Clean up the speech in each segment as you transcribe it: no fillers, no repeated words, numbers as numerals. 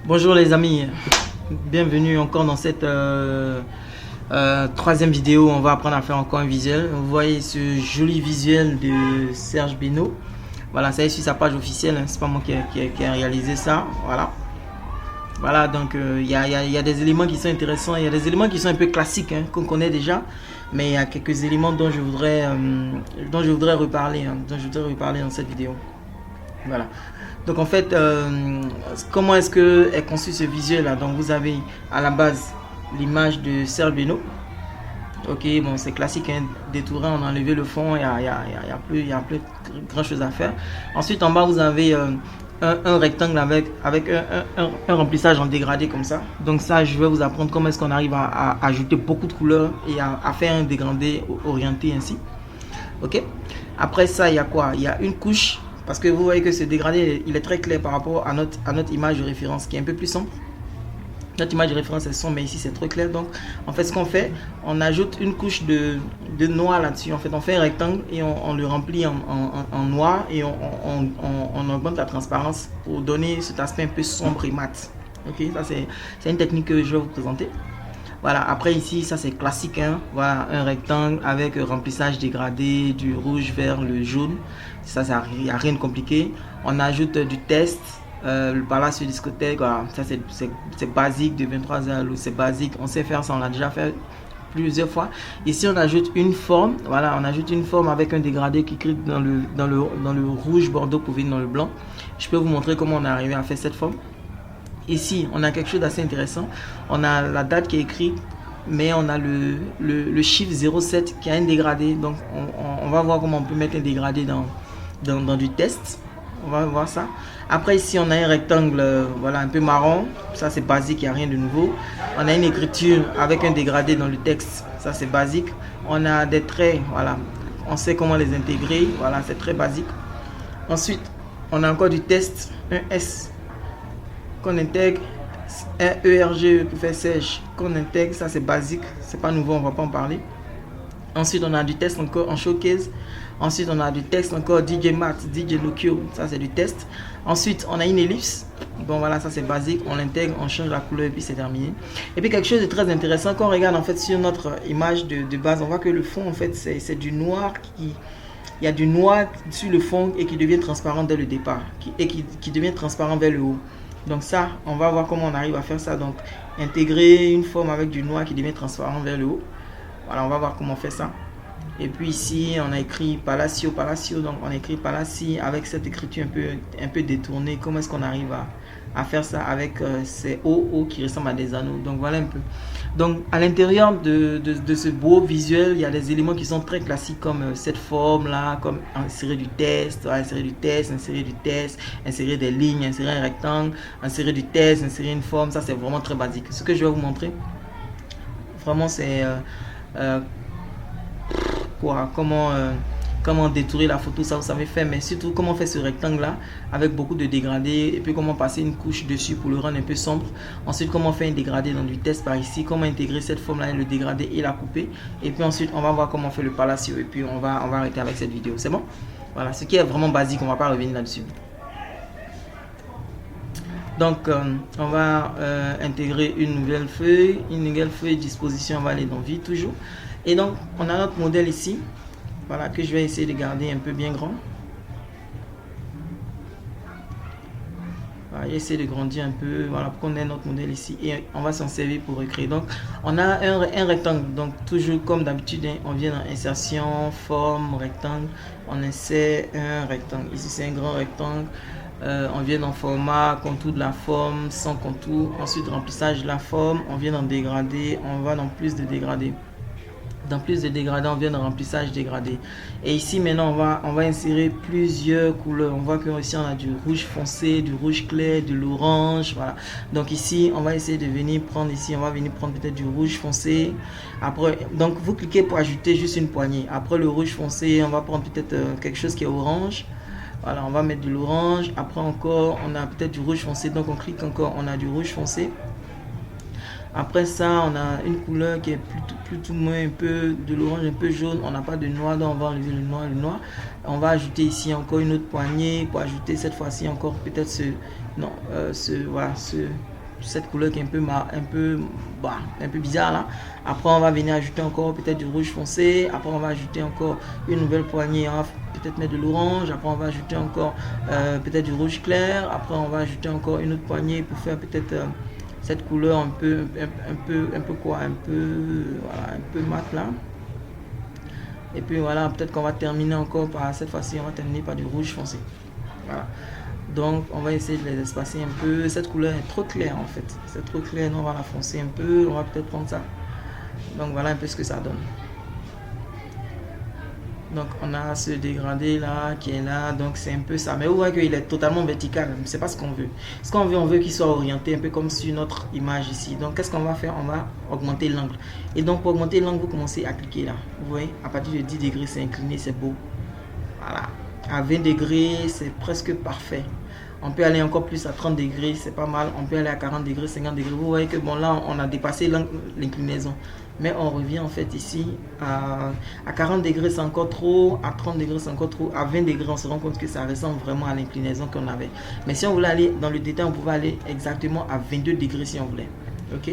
Bonjour les amis, bienvenue encore dans cette troisième vidéo. On va apprendre à faire encore un visuel. Vous voyez ce joli visuel de Serge Beno. Voilà, ça est sur sa page officielle, hein. C'est pas moi qui a réalisé ça. Voilà, donc il y a des éléments qui sont intéressants, il y a des éléments qui sont un peu classiques, hein, qu'on connaît déjà, mais il y a quelques éléments dont je voudrais reparler, dans cette vidéo. Voilà. Donc en fait, comment est-ce que est conçu ce visuel là? Donc vous avez à la base l'image de Serge Beno. Ok, bon c'est classique, hein, détouré, on a enlevé le fond, il y a plus grand chose à faire. Ensuite en bas vous avez un rectangle avec un remplissage en dégradé comme ça. Donc ça je vais vous apprendre comment est-ce qu'on arrive à ajouter beaucoup de couleurs et à faire un dégradé orienté ainsi. Ok. Après ça il y a quoi? Il y a une couche. Parce que vous voyez que ce dégradé, il est très clair par rapport à notre image de référence qui est un peu plus sombre. Notre image de référence est sombre, mais ici c'est très clair. Donc en fait ce qu'on fait, on ajoute une couche de noir là-dessus. En fait on fait un rectangle et on le remplit en noir et on augmente la transparence pour donner cet aspect un peu sombre et mat. Ok, ça c'est une technique que je vais vous présenter. Voilà, après ici, ça c'est classique, hein. Voilà, un rectangle avec remplissage dégradé, du rouge vers le jaune. Ça, il n'y a rien de compliqué. On ajoute du test, le palace discothèque, voilà. Ça c'est basique, de 23h, c'est basique. On sait faire ça, on l'a déjà fait plusieurs fois. Ici, on ajoute une forme, voilà, on ajoute une forme avec un dégradé qui crée dans le rouge bordeaux pour venir dans le blanc. Je peux vous montrer comment on est arrivé à faire cette forme. Ici, on a quelque chose d'assez intéressant. On a la date qui est écrite, mais on a le chiffre 07 qui a un dégradé. Donc, on va voir comment on peut mettre un dégradé dans du test. On va voir ça. Après, ici, on a un rectangle voilà, un peu marron. Ça, c'est basique, il n'y a rien de nouveau. On a une écriture avec un dégradé dans le texte. Ça, c'est basique. On a des traits, voilà. On sait comment les intégrer. Voilà, c'est très basique. Ensuite, on a encore du test, un S qu'on intègre, un ERG pour faire sèche qu'on intègre, ça c'est basique, c'est pas nouveau, on va pas en parler. Ensuite on a du test encore en showcase. Ensuite on a du test encore DJ Matt, DJ Lokio, ça c'est du test. Ensuite on a une ellipse, bon voilà, ça c'est basique, on l'intègre, on change la couleur et puis c'est terminé. Et puis quelque chose de très intéressant, quand on regarde en fait sur notre image de base, on voit que le fond en fait c'est du noir il y a du noir sur le fond et qui devient transparent dès le départ et qui devient transparent vers le haut. Donc ça, on va voir comment on arrive à faire ça. Donc intégrer une forme avec du noir qui devient transparent vers le haut. Voilà, on va voir comment on fait ça. Et puis ici, on a écrit Palacio. Donc on a écrit Palaci avec cette écriture un peu détournée. Comment est-ce qu'on arrive à faire ça avec ces O qui ressemblent à des anneaux. Donc voilà un peu. Donc à l'intérieur de ce beau visuel, il y a des éléments qui sont très classiques comme cette forme là, comme insérer du test, insérer des lignes, insérer un rectangle, insérer du test, insérer une forme. Ça c'est vraiment très basique. Ce que je vais vous montrer, vraiment c'est comment détourer la photo, ça vous savez faire, mais surtout comment faire ce rectangle là avec beaucoup de dégradés et puis comment passer une couche dessus pour le rendre un peu sombre. Ensuite comment faire un dégradé dans du test par ici, comment intégrer cette forme là, le dégradé et la couper. Et puis ensuite on va voir comment faire le palacio et puis on va arrêter avec cette vidéo, c'est bon. Voilà, ce qui est vraiment basique, on va pas revenir là-dessus. Donc on va intégrer une nouvelle feuille disposition, on va aller dans vide toujours. Et donc on a notre modèle ici, voilà, que je vais essayer de garder un peu bien grand. Voilà, j'essaie de grandir un peu, voilà, pour qu'on ait notre modèle ici et on va s'en servir pour recréer. Donc on a un rectangle, donc toujours comme d'habitude, hein, on vient dans insertion, forme, rectangle, on insère un rectangle. Ici c'est un grand rectangle. On vient dans format, contour de la forme, sans contour. Ensuite remplissage de la forme, on vient dans dégradé, on va dans plus de dégradé. Dans plus de dégradé, on vient dans remplissage dégradé. Et ici maintenant on va insérer plusieurs couleurs. On voit que ici on a du rouge foncé, du rouge clair, de l'orange, voilà. Donc ici on va essayer de venir prendre ici, on va venir prendre peut-être du rouge foncé. Après, donc vous cliquez pour ajouter juste une poignée. Après le rouge foncé, on va prendre peut-être quelque chose qui est orange. Voilà, on va mettre de l'orange. Après encore, on a peut-être du rouge foncé. Donc on clique encore, on a du rouge foncé. Après ça, on a une couleur qui est plutôt moins un peu de l'orange, un peu jaune. On n'a pas de noir, donc on va enlever le noir et le noir. On va ajouter ici encore une autre poignée pour ajouter cette fois-ci encore peut-être voilà, cette couleur qui est un peu bizarre là. Après on va venir ajouter encore peut-être du rouge foncé. Après on va ajouter encore une nouvelle poignée. On va peut-être mettre de l'orange. Après on va ajouter encore peut-être du rouge clair. Après on va ajouter encore une autre poignée pour faire peut-être cette couleur un peu mat là. Et puis voilà, peut-être qu'on va terminer encore par, cette fois-ci on va terminer par du rouge foncé. Voilà. Donc on va essayer de les espacer un peu. Cette couleur est trop claire en fait. C'est trop clair, on va la foncer un peu. On va peut-être prendre ça. Donc voilà un peu ce que ça donne. Donc on a ce dégradé là qui est là, donc c'est un peu ça. Mais vous voyez qu'il est totalement vertical, c'est pas ce qu'on veut. Ce qu'on veut, on veut qu'il soit orienté un peu comme sur notre image ici. Donc qu'est-ce qu'on va faire? On va augmenter l'angle. Et donc pour augmenter l'angle, vous commencez à cliquer là. Vous voyez, à partir de 10 degrés, c'est incliné, c'est beau. Voilà. À 20 degrés, c'est presque parfait. On peut aller encore plus à 30 degrés, c'est pas mal. On peut aller à 40 degrés, 50 degrés. Vous voyez que bon là, on a dépassé l'inclinaison. Mais on revient en fait ici à 40 degrés, c'est encore trop. À 30 degrés, c'est encore trop. À 20 degrés, on se rend compte que ça ressemble vraiment à l'inclinaison qu'on avait. Mais si on voulait aller dans le détail, on pouvait aller exactement à 22 degrés si on voulait. Ok.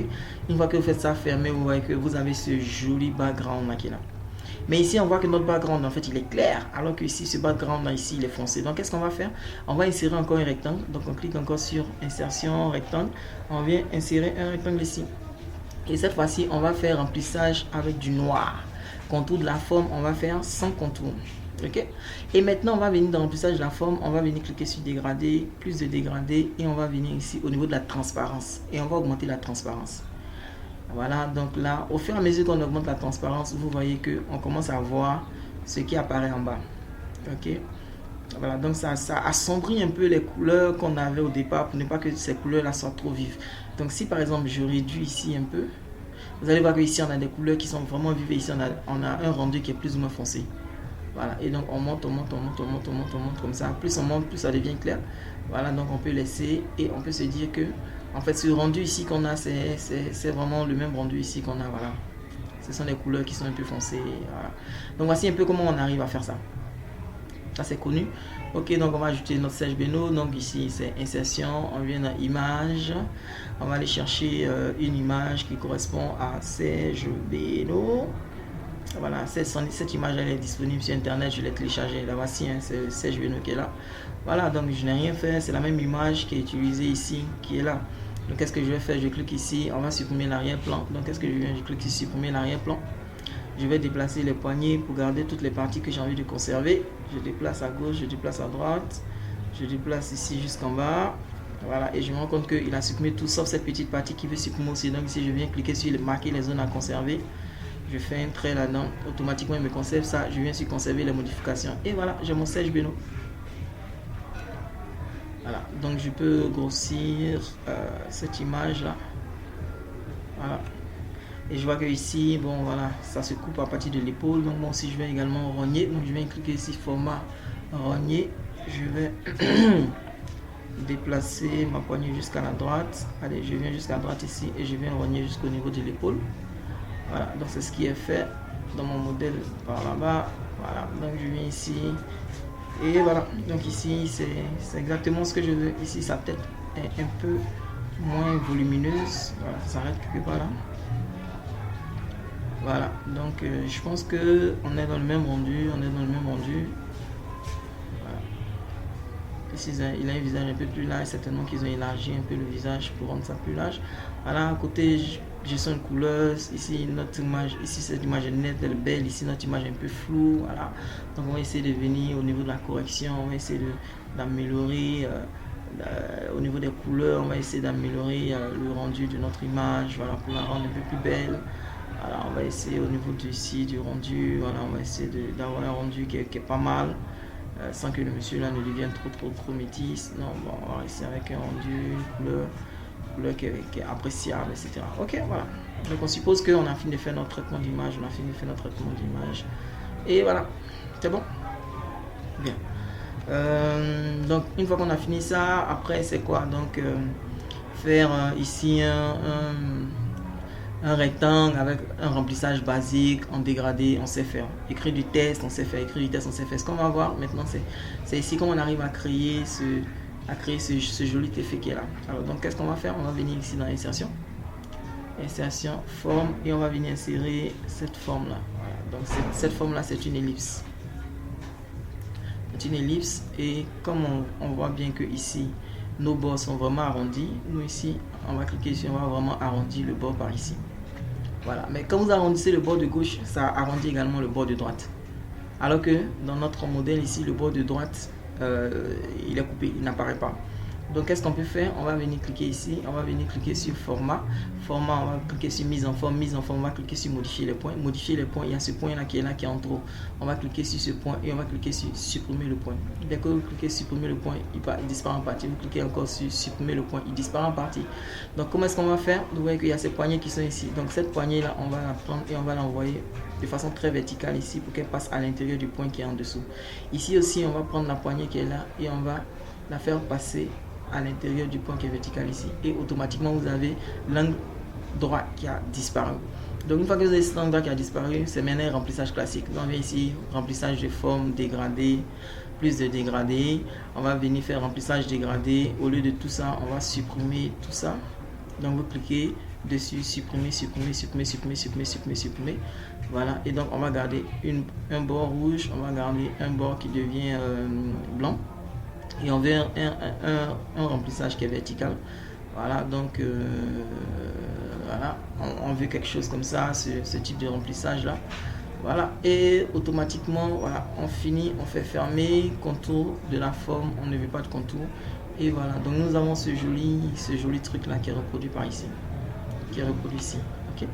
Une fois que vous faites ça, fermez, vous voyez que vous avez ce joli background là qui est là. Mais ici, on voit que notre background, en fait, il est clair, alors que ici, ce background-là, ici, il est foncé. Donc, qu'est-ce qu'on va faire? On va insérer encore un rectangle. Donc, on clique encore sur Insertion, rectangle. On vient insérer un rectangle ici. Et cette fois-ci, on va faire remplissage avec du noir. Contour de la forme, on va faire sans contour. Ok? Et maintenant, on va venir dans remplissage de la forme. On va venir cliquer sur dégradé, plus de dégradé. Et on va venir ici au niveau de la transparence. Et on va augmenter la transparence. Voilà, donc là, au fur et à mesure qu'on augmente la transparence, vous voyez qu'on commence à voir ce qui apparaît en bas. Ok, voilà, donc ça assombrit un peu les couleurs qu'on avait au départ pour ne pas que ces couleurs-là soient trop vives. Donc si par exemple je réduis ici un peu, vous allez voir que ici on a des couleurs qui sont vraiment vives et ici on a un rendu qui est plus ou moins foncé. Voilà, et donc on monte comme ça. Plus on monte, plus ça devient clair. Voilà, donc on peut laisser et on peut se dire que en fait ce rendu ici qu'on a, c'est vraiment le même rendu ici qu'on a. Voilà, ce sont des couleurs qui sont un peu foncées. Voilà. Donc voici un peu comment on arrive à faire ça. Ça c'est connu. Ok, donc on va ajouter notre Serge Beno. Donc ici c'est insertion, on vient dans image. On va aller chercher une image qui correspond à Serge Beno. Voilà, cette image elle est disponible sur internet, je l'ai téléchargée. Là voici, hein, c'est Serge Beno qui est là. Voilà, donc je n'ai rien fait, c'est la même image qui est utilisée ici, qui est là. Donc qu'est-ce que je vais faire? Je clique ici, on va supprimer l'arrière-plan. Donc qu'est-ce que je viens? Je clique ici, supprimer l'arrière-plan. Je vais déplacer les poignées pour garder toutes les parties que j'ai envie de conserver. Je déplace à gauche, je déplace à droite. Je déplace ici jusqu'en bas. Voilà, et je me rends compte qu'il a supprimé tout sauf cette petite partie qui veut supprimer aussi. Donc ici je viens cliquer sur marquer les zones à conserver. Je fais un trait là-dedans, automatiquement il me conserve ça. Je viens sur conserver les modifications. Et voilà, j'ai mon Serge Beno. Voilà, donc je peux grossir cette image là. Voilà. Et je vois que ici, bon voilà, ça se coupe à partir de l'épaule. Donc bon, si je vais également rogner, donc je vais cliquer ici format rogner. Je vais déplacer ma poignée jusqu'à la droite. Allez, je viens jusqu'à droite ici et je viens rogner jusqu'au niveau de l'épaule. Voilà, donc c'est ce qui est fait dans mon modèle par là-bas. Voilà, donc je viens ici. Et voilà, donc ici c'est exactement ce que je veux. Ici sa tête est un peu moins volumineuse. Voilà, ça s'arrête quelque part là. Voilà, donc je pense que on est dans le même rendu. Voilà. Ici il a un visage un peu plus large. Certainement qu'ils ont élargi un peu le visage pour rendre ça plus large. Voilà, à côté gestion de couleurs. Ici notre image, ici cette image est nette, elle est belle. Ici notre image est un peu floue. Voilà, donc on va essayer de venir au niveau de la correction. On va essayer d'améliorer au niveau des couleurs. On va essayer d'améliorer le rendu de notre image. Voilà, pour la rendre un peu plus belle. Voilà, on va essayer au niveau du rendu. Voilà, on va essayer d'avoir un rendu qui est pas mal, sans que le monsieur là ne devienne trop métis. Non, bon, on va essayer avec un rendu, une couleur qui est appréciable, etc. Ok, voilà. Donc on suppose qu'on a fini de faire notre traitement d'image. Et voilà, c'est bon. Bien. Donc une fois qu'on a fini ça, après c'est quoi? Donc faire ici un rectangle avec un remplissage basique en dégradé, on sait faire. Écrire du texte, on sait faire. Ce qu'on va voir maintenant, c'est ici comment on arrive à créer à créer ce joli effet qui est là. Alors donc qu'est-ce qu'on va faire? On va venir ici dans insertion, forme, et on va venir insérer cette forme là. Voilà. Donc cette forme là, c'est une ellipse. C'est une ellipse, et comme on voit bien que ici nos bords sont vraiment arrondis, nous ici on va cliquer ici, on va vraiment arrondir le bord par ici. Voilà. Mais quand vous arrondissez le bord de gauche, ça arrondit également le bord de droite. Alors que dans notre modèle ici, le bord de droite, il est coupé, il n'apparaît pas. Donc qu'est-ce qu'on peut faire? On va venir cliquer ici, on va venir cliquer sur format, on va cliquer sur mise en forme, on va cliquer sur modifier les points, il y a ce point là qui est en trop. On va cliquer sur ce point et on va cliquer sur supprimer le point. Dès que vous cliquez sur supprimer le point, il disparaît en partie. Vous cliquez encore sur supprimer le point, il disparaît en partie. Donc comment est-ce qu'on va faire? Vous voyez qu'il y a ces poignées qui sont ici. Donc cette poignée là, on va la prendre et on va l'envoyer de façon très verticale ici pour qu'elle passe à l'intérieur du point qui est en dessous. Ici aussi, on va prendre la poignée qui est là et on va la faire passer à l'intérieur du point qui est vertical ici, et automatiquement vous avez l'angle droit qui a disparu. Donc une fois que vous avez cet angle droit qui a disparu, c'est maintenant un remplissage classique. Donc on vient ici, remplissage de forme, dégradé, plus de dégradé. On va venir faire remplissage dégradé. Au lieu de tout ça, on va supprimer tout ça. Donc vous cliquez dessus, supprimer. Voilà, et donc on va garder un bord rouge, on va garder un bord qui devient blanc. Et on veut un remplissage qui est vertical. Voilà, donc voilà, on veut quelque chose comme ça, ce type de remplissage là. Voilà, et automatiquement, voilà, on finit, on fait fermer, contour de la forme, on ne veut pas de contour. Et voilà, donc nous avons ce joli truc là qui est reproduit par ici, qui est reproduit ici. Ok.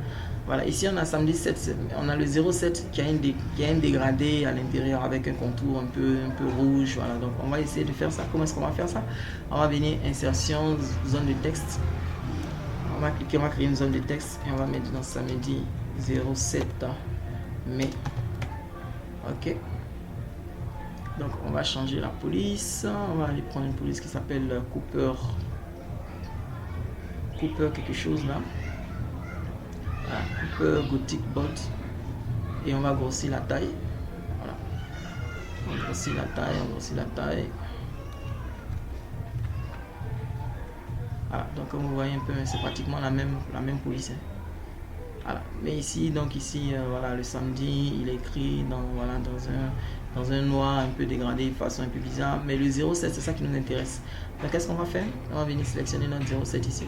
Voilà, ici on a samedi 7, on a le 07 qui a un dégradé à l'intérieur avec un contour un peu rouge. Voilà, donc on va essayer de faire ça. Comment est-ce qu'on va faire ça? On va venir insertion, zone de texte. On va cliquer, on va créer une zone de texte et on va mettre dans samedi 07 mai. Ok. Donc on va changer la police. On va aller prendre une police qui s'appelle Cooper quelque chose là. Cooper Gothic Bot, et on va grossir la taille. Voilà, on grossit la taille, Voilà, donc comme vous voyez un peu, c'est pratiquement la même police. Voilà, mais ici, donc ici, voilà, le samedi, il est écrit dans un noir un peu dégradé, de façon un peu bizarre. Mais le 07, c'est ça qui nous intéresse. Donc qu'est-ce qu'on va faire? On va venir sélectionner notre 07 ici.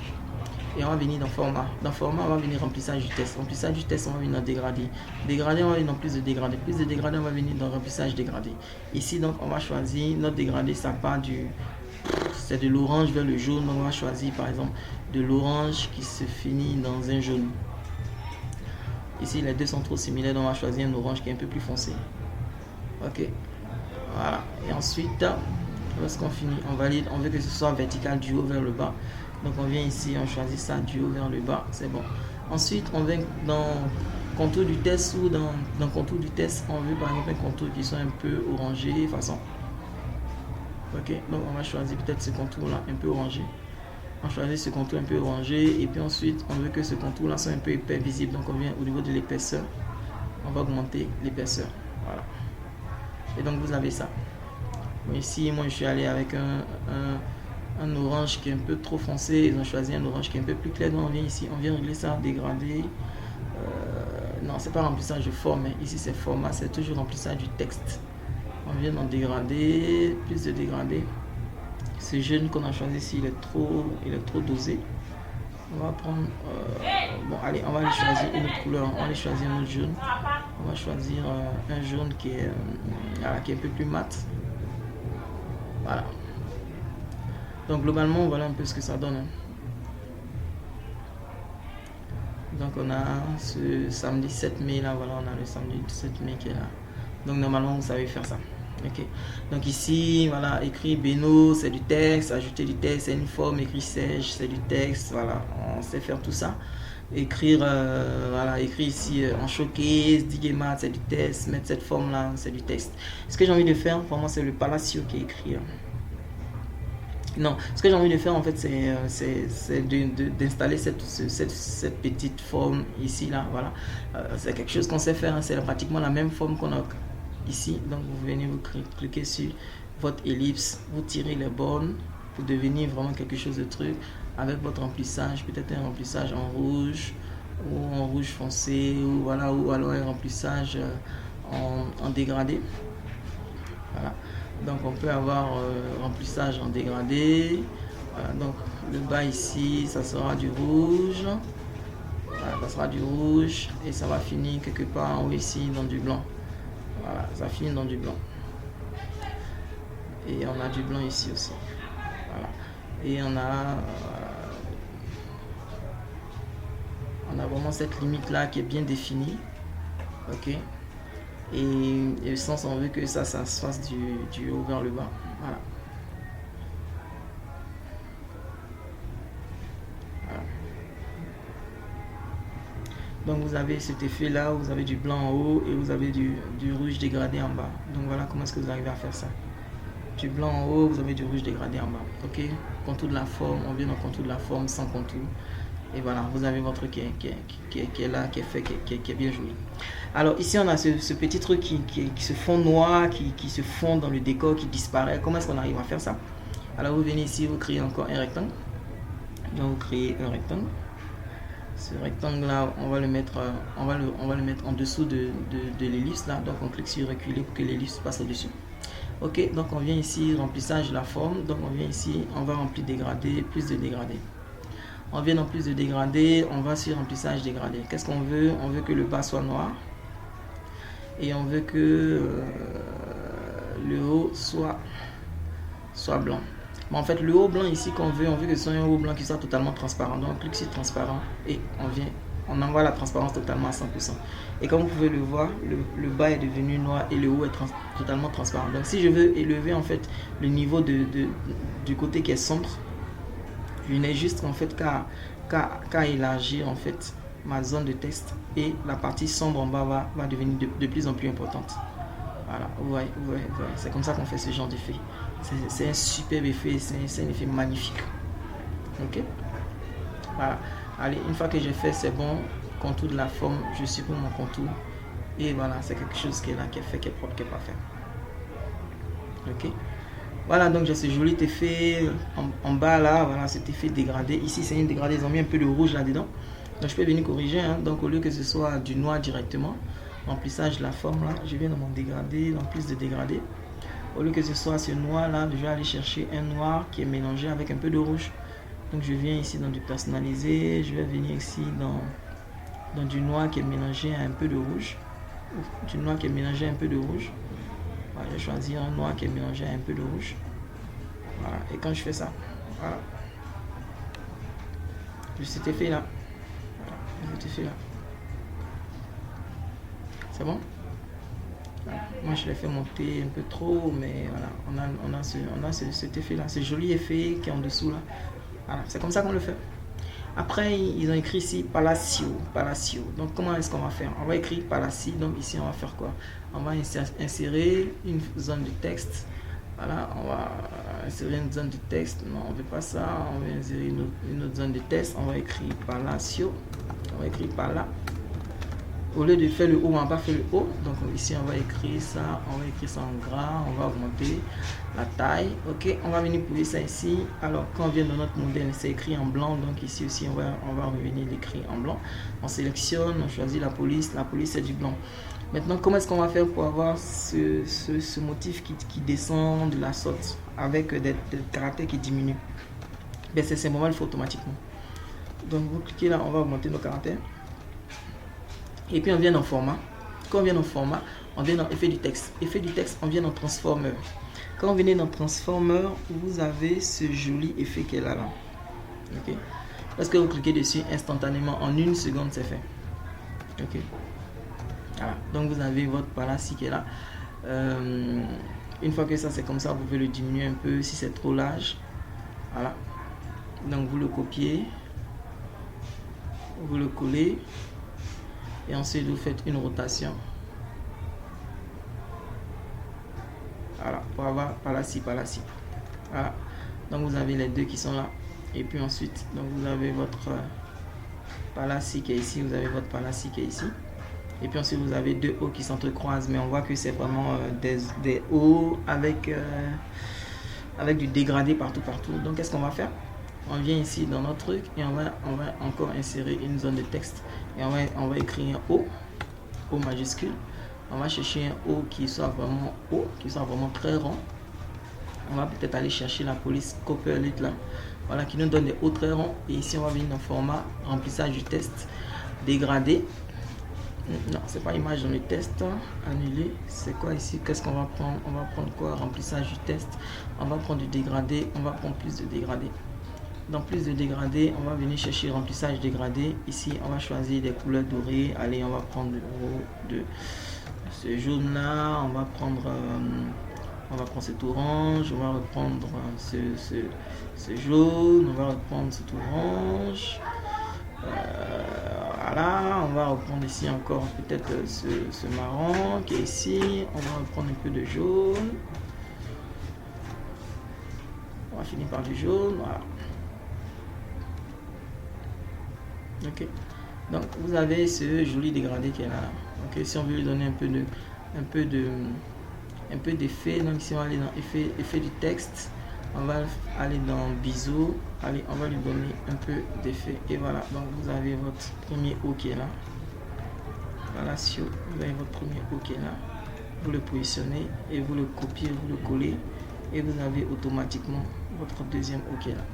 Et on va venir dans format. Dans format, on va venir remplissage du test. Remplissage du test, on va venir dans dégradé. Dégradé, on va venir dans plus de dégradé. Plus de dégradé, on va venir dans remplissage dégradé. Ici, donc, on va choisir notre dégradé. Ça part c'est de l'orange vers le jaune. Donc, on va choisir, par exemple, de l'orange qui se finit dans un jaune. Ici, les deux sont trop similaires. Donc, on va choisir un orange qui est un peu plus foncé. Ok. Voilà. Et ensuite, lorsqu'on finit, on valide. On veut que ce soit vertical du haut vers le bas. Donc on vient ici, on choisit ça du haut vers le bas, c'est bon. Ensuite, on vient dans contour du test ou dans contour du test, on veut par exemple un contour qui soit un peu orangé, façon. Ok, donc on va choisir peut-être ce contour là, un peu orangé. On choisit ce contour un peu orangé, et puis ensuite, on veut que ce contour là soit un peu épais, visible. Donc on vient au niveau de l'épaisseur, on va augmenter l'épaisseur. Voilà. Et donc vous avez ça. Ici, moi je suis allé avec un orange qui est un peu trop foncé. Ils ont choisi un orange qui est un peu plus clair. Donc on vient ici, on vient régler ça, dégradé. Non, c'est pas remplissage de forme, mais ici c'est format, c'est toujours remplissage du texte. On vient dans dégradé, plus de dégradé. Ce jaune qu'on a choisi ici, il est trop dosé. On va prendre bon, allez, on va aller choisir une autre couleur. On va aller choisir un autre jaune. On va choisir un jaune qui est un peu plus mat. Voilà. Donc globalement, voilà un peu ce que ça donne. Donc on a ce samedi 7 mai là, voilà, on a le samedi 7 mai qui est là. Donc normalement vous savez faire ça. Ok. Donc ici, voilà, écrit Beno, c'est du texte, ajouter du texte, c'est une forme, écrit Sage, c'est du texte, voilà, on sait faire tout ça. Écrire, voilà, écrit ici en showcase, Digema, c'est du texte, mettre cette forme là, c'est du texte. Ce que j'ai envie de faire, pour moi, c'est le Palacio qui est écrit. Non, ce que j'ai envie de faire en fait, c'est d'installer cette petite forme ici, là, voilà. C'est quelque chose qu'on sait faire, hein, c'est pratiquement la même forme qu'on a ici. Donc vous venez, vous cliquez sur votre ellipse, vous tirez les bornes, pour devenir vraiment quelque chose de truc avec votre remplissage, peut-être un remplissage en rouge ou en rouge foncé, ou voilà, ou alors un remplissage en dégradé. Voilà. Donc on peut avoir remplissage en dégradé. Voilà. Donc le bas ici, ça sera du rouge. Voilà, ça sera du rouge et ça va finir quelque part en haut ici dans du blanc. Voilà, ça finit dans du blanc. Et on a du blanc ici aussi. Voilà. Et on a vraiment cette limite là qui est bien définie. Ok. Et le sens, on veut que ça se fasse du haut vers le bas. Voilà. Voilà. Donc vous avez cet effet là, vous avez du blanc en haut et vous avez du rouge dégradé en bas. Donc voilà comment est-ce que vous arrivez à faire ça. Du blanc en haut, vous avez du rouge dégradé en bas. Ok. Contour de la forme, on vient dans le contour de la forme sans contour. Et voilà, vous avez votre truc qui est là, qui est fait, qui est bien joli. Alors ici on a ce petit truc qui se fond noir, qui se fond dans le décor, qui disparaît. Comment est-ce qu'on arrive à faire ça? Alors vous venez ici, vous créez encore un rectangle. Donc vous créez un rectangle. Ce rectangle là, on va le mettre en dessous de l'ellipse là. Donc on clique sur reculer pour que l'ellipse passe au-dessus. Ok, donc on vient ici, remplissage de la forme. Donc on vient ici, on va remplir dégradé, plus de dégradé. On vient dans plus de dégradé, on va sur remplissage dégradé. Qu'est-ce qu'on veut? On veut que le bas soit noir. Et on veut que le haut soit blanc. Mais en fait, le haut blanc ici qu'on veut, on veut que ce soit un haut blanc qui soit totalement transparent. Donc on clique sur transparent et on envoie la transparence totalement à 100%. Et comme vous pouvez le voir, le bas est devenu noir et le haut est totalement transparent. Donc si je veux élever en fait le niveau du côté qui est sombre, je n'ai juste en fait qu'à élargir en fait ma zone de texte et la partie sombre en bas va devenir de plus en plus importante. Voilà, ouais, c'est comme ça qu'on fait ce genre d'effet. C'est un superbe effet, c'est un effet magnifique. Ok, voilà. Allez, une fois que j'ai fait, c'est bon. Contour de la forme, je supprime mon contour. Et voilà, c'est quelque chose qui est là, qui est fait, qui est propre, qui est parfait. Ok. Voilà, donc j'ai ce joli effet en bas là, voilà cet effet dégradé. Ici c'est une dégradé, ils ont mis un peu de rouge là-dedans. Donc je peux venir corriger, hein. Donc au lieu que ce soit du noir directement, remplissage de la forme là, je viens dans mon dégradé, dans plus de dégradé. Au lieu que ce soit ce noir là, je vais aller chercher un noir qui est mélangé avec un peu de rouge. Donc je viens ici dans du personnalisé, je vais venir ici dans du noir qui est mélangé à un peu de rouge. Du noir qui est mélangé à un peu de rouge. Voilà, je vais choisir un noir qui est mélangé à un peu de rouge. Voilà, et quand je fais ça, voilà. Juste cet effet là. Voilà, cet effet là. C'est bon? Voilà. Moi je l'ai fait monter un peu trop, mais voilà, on a cet effet là, ce joli effet qui est en dessous là. Voilà, c'est comme ça qu'on le fait. Après, ils ont écrit ici Palacio. Donc, comment est-ce qu'on va faire? On va écrire Palacio. Donc, ici, on va faire quoi? On va insérer une zone de texte. Voilà, on va insérer une zone de texte. Non, on ne veut pas ça. On va insérer une autre zone de texte. On va écrire Palacio. On va écrire par là. Au lieu de faire le haut, on va pas faire le haut. Donc ici, on va écrire ça. On va écrire ça en gras. On va augmenter la taille. Ok, on va venir poser ça ici. Alors, quand on vient dans notre modèle, c'est écrit en blanc. Donc ici aussi, on va revenir l'écrire en blanc. On sélectionne, on choisit la police. La police, c'est du blanc. Maintenant, comment est-ce qu'on va faire pour avoir ce motif qui descend de la sorte avec des caractères qui diminuent? Ben, c'est simplement le fait automatiquement. Donc, vous cliquez là, on va augmenter nos caractères. Et puis on vient dans format. Quand on vient dans format, on vient dans effet du texte. Effet du texte, on vient dans transformer. Quand vous venez dans transformer, vous avez ce joli effet qui est là. Ok. Parce que vous cliquez dessus instantanément, en une seconde, c'est fait. Ok. Voilà. Donc vous avez votre palace qui est là. Une fois que ça c'est comme ça, vous pouvez le diminuer un peu si c'est trop large. Voilà. Donc vous le copiez. Vous le collez. Et ensuite, vous faites une rotation. Voilà, pour avoir par là-ci. Voilà. Donc, vous avez les deux qui sont là. Et puis ensuite, donc vous avez votre par-là-ci qui est ici. Vous avez votre par-là-ci qui est ici. Et puis ensuite, vous avez deux hauts qui s'entrecroisent. Mais on voit que c'est vraiment des hauts avec avec du dégradé partout. Donc qu'est-ce qu'on va faire? On vient ici dans notre truc et on va encore insérer une zone de texte. Et on va écrire un O majuscule. On va chercher un O qui soit vraiment haut, qui soit vraiment très rond. On va peut-être aller chercher la police Copperlit là. Voilà, qui nous donne des hauts très ronds. Et ici, on va venir dans format remplissage du test, dégradé. Non, c'est pas image dans le test. Annuler. C'est quoi ici? Qu'est-ce qu'on va prendre? On va prendre quoi? Remplissage du test. On va prendre du dégradé. On va prendre plus de dégradé. Dans plus de dégradé, on va venir chercher remplissage dégradé. Ici, on va choisir des couleurs dorées. Allez, on va prendre de ce jaune là. On va prendre cet orange. On va reprendre ce jaune. On va reprendre cet orange. Voilà, on va reprendre ici encore peut-être ce marron qui est ici. On va reprendre un peu de jaune. On va finir par du jaune. Voilà. Ok. Donc vous avez ce joli dégradé qui est là. Ok. Si on veut lui donner un peu d'effet, donc ici on va aller dans effet du texte. On va aller dans biseau. Allez, on va lui donner un peu d'effet. Et voilà, donc vous avez votre premier O qui est là. Voilà, si vous avez votre premier O qui est là. Vous le positionnez et vous le copiez, vous le collez. Et vous avez automatiquement votre deuxième O qui est là.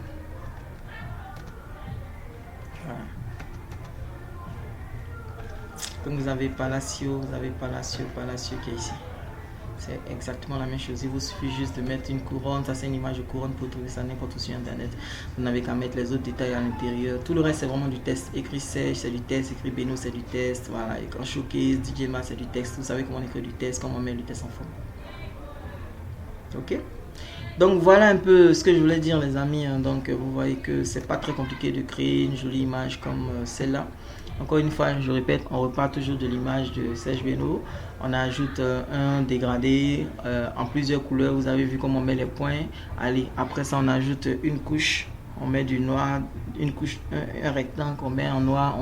Voilà. Donc vous avez Palacio qui est ici. C'est exactement la même chose. Il vous suffit juste de mettre une couronne. Ça, c'est une image de couronne. Pour trouver ça n'importe où sur Internet. Vous n'avez qu'à mettre les autres détails à l'intérieur. Tout le reste, c'est vraiment du test. Écrit Sage, c'est du test. Écrit Beno, c'est du test. Voilà. Et quand Showcase, DJ Ma, c'est du texte. Vous savez comment on écrit du test, comment on met du test en forme. Ok. Donc voilà un peu ce que je voulais dire, les amis. Donc vous voyez que c'est pas très compliqué de créer une jolie image comme celle-là. Encore une fois, je répète, on repart toujours de l'image de Serge Beno. On ajoute un dégradé en plusieurs couleurs. Vous avez vu comment on met les points. Allez, après ça, on ajoute une couche. On met du noir, une couche, un rectangle qu'on met en noir.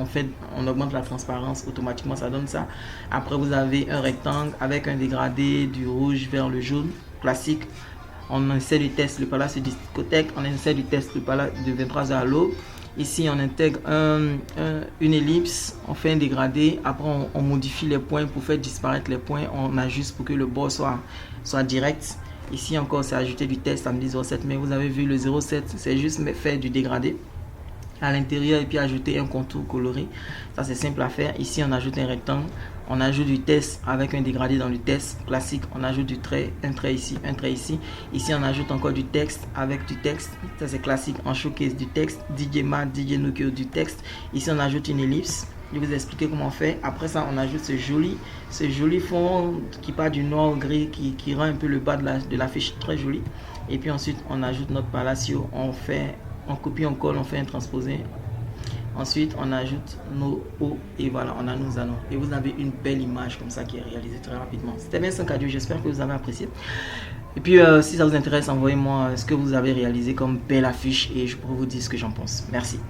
On augmente la transparence. Automatiquement, ça donne ça. Après, vous avez un rectangle avec un dégradé du rouge vers le jaune. Classique. On essaie du test le palace de discothèque. On essaie du test le palace de 23h à l'aube. Ici, on intègre une ellipse, on fait un dégradé. Après, on modifie les points pour faire disparaître les points. On ajuste pour que le bord soit direct. Ici encore, c'est ajouter du test samedi 07. Mais vous avez vu le 07, c'est juste faire du dégradé à l'intérieur et puis ajouter un contour coloré. Ça, c'est simple à faire. Ici, on ajoute un rectangle. On ajoute du test avec un dégradé dans le test classique. On ajoute du trait, un trait ici, un trait ici. Ici, on ajoute encore du texte avec du texte. Ça, c'est classique. En showcase du texte. DJ Mat, DJ Nokio du texte. Ici, on ajoute une ellipse. Je vais vous expliquer comment on fait. Après ça, on ajoute ce joli fond qui part du noir au gris, qui rend un peu le bas de l'affiche très joli. Et puis ensuite, on ajoute notre Palacio. On copie, on colle, on fait un transposé. Ensuite, on ajoute nos O et voilà, on a nos anneaux. Et vous avez une belle image comme ça qui est réalisée très rapidement. C'était bien 5 adieux, j'espère que vous avez apprécié. Et puis, si ça vous intéresse, envoyez-moi ce que vous avez réalisé comme belle affiche et je pourrai vous dire ce que j'en pense. Merci.